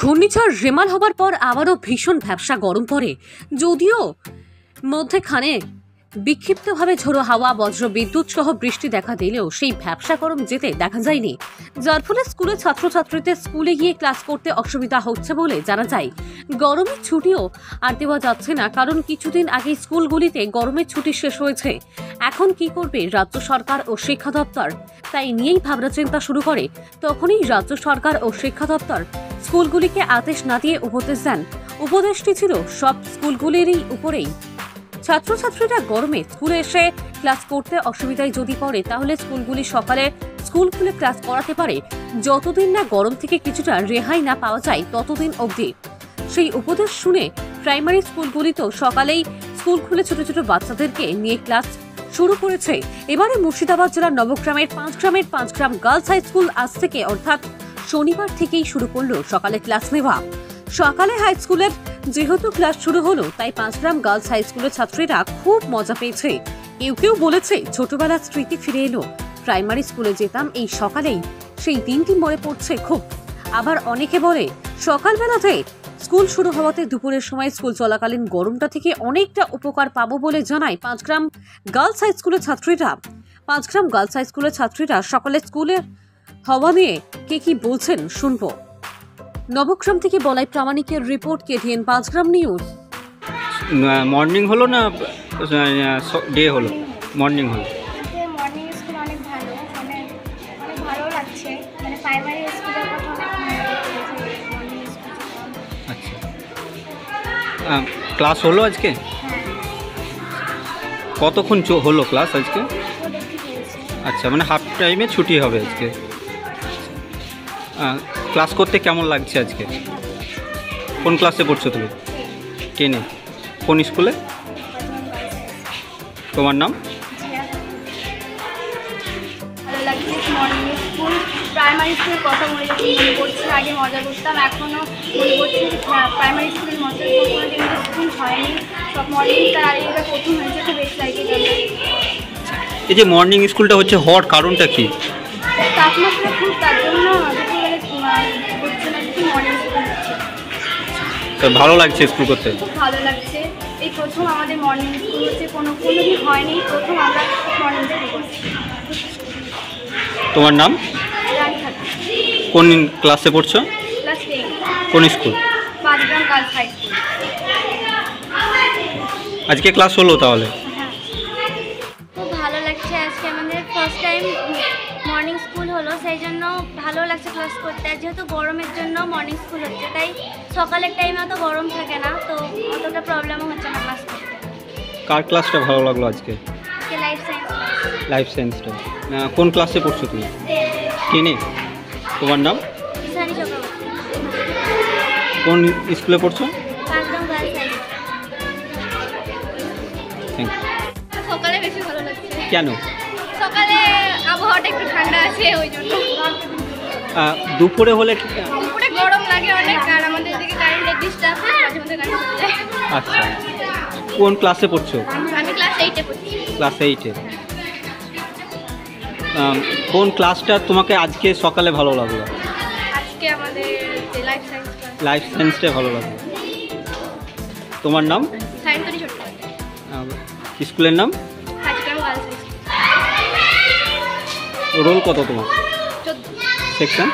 ঘূর্ণিঝড় রেমাল হবার পর আবারও ভীষণ ভ্যাপসা গরম পড়ে, যদিও মধ্যেখানে বিক্ষিপ্তভাবে ঝোড়ো হাওয়া, বজ্র বিদ্যুৎ সহ বৃষ্টি দেখা দিলেও সেই ভ্যাপসা গরম যেতে দেখা যায়নি, যার ফলে স্কুলের ছাত্রছাত্রীদের স্কুলে গিয়ে ক্লাস করতে অসুবিধা হচ্ছে বলে জানা যায়। গরমের ছুটিও আর দেওয়া যাচ্ছে না, কারণ কিছুদিন আগে স্কুলগুলিতে গরমের ছুটি শেষ হয়েছে। এখন কি করবে রাজ্য সরকার ও শিক্ষা দপ্তর, তাই নিয়েই ভাবনা চিন্তা শুরু করে। তখনই রাজ্য সরকার ও শিক্ষা দপ্তর স্কুলগুলিকে আদেশ না দিয়ে উপদেশ দেন। উপদেশটি ছিল সব স্কুলগুলিরই উপরেই। ছাত্রছাত্রীরা গরমে স্কুলে এসে ক্লাস করতে অসুবিধায় যদি পড়ে, তাহলে স্কুলগুলি সকালে স্কুল খুলে ক্লাস করাতে পারে, যতদিন না গরম থেকে কিছুটা রেহাই না পাওয়া যায় ততদিন অবধি। সেই উপদেশ শুনে প্রাইমারি স্কুলগুলিতেও সকালেই স্কুল খুলে ছোট ছোট বাচ্চাদেরকে নিয়ে ক্লাস শুরু করেছে। এবারে মুর্শিদাবাদ জেলার নবগ্রামের পাঁচগ্রাম গার্লস হাই স্কুল আজ থেকে অর্থাৎ শনিবার থেকেই শুরু করলো সকালে ক্লাস নেওয়া। সকালে হাই স্কুলের যেহেতু ক্লাস শুরু হলো, তাই পাঁচগ্রাম গার্লস হাই স্কুলের ছাত্রীরা খুব মজা পেয়েছে। কেউ বলেছে ছোটবেলার স্মৃতি ফিরে এলো, প্রাইমারি স্কুলে যেতাম এই সকালেই, সেই দিনটি মনে পড়ছে খুব। আবার অনেকে বলে সকালবেলাতে স্কুল শুরু হওয়াতে দুপুরের সময় স্কুল চলাকালীন গরমটা থেকে অনেকটা উপকার পাবো বলে জানায় পাঁচগ্রাম গার্লস হাই স্কুলের ছাত্রীরা। পাঁচগ্রাম গার্লস হাই স্কুলের ছাত্রীরা সকালে স্কুলে হওয়া নিয়ে কে কি বলছেন শুনবো। নবগ্রাম থেকে বলাই প্রামাণিকের report, KTN Panchgram news. Morning হলো না ডে হলো? মর্নিং হলো। মর্নিং স্কুল অনেক ভালো, অনেক ভালো লাগছে, মানে প্রাইমারি স্কুলের কথা আচ্ছা, ক্লাস হলো আজকে? কতক্ষণ হলো ক্লাস আজকে? আচ্ছা, মানে হাফ টাইমে ছুটি হবে আজকে। ক্লাস করতে কেমন লাগছে আজকে? কোন ক্লাসে পড়ছো তুমি? 10-এ। কোন স্কুলে? তোমার নাম? ভালো লাগছে। মর্নিং স্কুল, প্রাইমারি স্কুলের কথা মনে পড়ছে, আগে মজা করতাম, এখনও মনে করছি প্রাইমারি স্কুলের মতো কোনো দিন স্কুল হয়নি, সব মর্নিংটা আর এটা প্রথম হয়েছে, খুব এক্সাইটেড হবে। এই যে মর্নিং স্কুলটা হচ্ছে হওয়ার কারণটা কি? তাপমাত্রা খুব, তার জন্য হচ্ছে না, কিন্তু মর্নিং স্কুল হচ্ছে। ভালো লাগছে স্কুল করতে? খুব ভালো লাগছে, এই প্রথম আমাদের মর্নিং স্কুল হচ্ছে, কোনোদিন হয়নি, প্রথম আমরা মর্নিং স্কুল করছি। তোমার নাম? কোন ক্লাসে পড়ছো? ক্লাস 10। কোন school? Panchgram girls high school. আজকে ক্লাস হলো তাহলে? খুব ভালো লাগছে, আজকে আমাদের ফার্স্ট টাইম মর্নিং স্কুল হলো, সেই জন্য ভালো লাগছে ক্লাস করতে। যেহেতু গরমের জন্য মর্নিং স্কুল হচ্ছে, তাই সকালের টাইমে অত গরম থাকে না, তো অতটা প্রবলেমও হচ্ছে না ক্লাস করতে। কার ক্লাসটা ভালো লাগলো আজকে? Life science. লাইফ সায়েন্সটা। কোন ক্লাসে পড়ছো তুমি? 10-এ। তোমার নাম? ইসানি চক্রবর্তী। কোন স্কুলে পড়ছো? Panchgram girls high school. Thank you. সকালে বেশি ভালো লাগছে। কেন? সকালে আবহাওয়াটা একটু ঠান্ডা আছে, ওই জন্য। দুপুরে হলে? দুপুরে গরম লাগে অনেক, আর আমাদের দিকে কারেন্টের ডিস্টার্ব, মাঝে মধ্যে কারেন্ট চলে যায়। আচ্ছা, কোন ক্লাসে পড়ছো? আমি ক্লাস 8-এ পড়ছি। ক্লাস 8-এ। কোন ক্লাসটা তোমাকে আজকে সকালে ভালো লাগলো? আজকে আমাদের লাইফ সায়েন্স ক্লাস। লাইফ সায়েন্সটা ভালো লাগলো। তোমার নাম? সায়ন্তনী চট্টোপাধ্যায়। স্কুলের নাম? Panchgram girls high school. Roll কত তোমার? 14। সেকশন?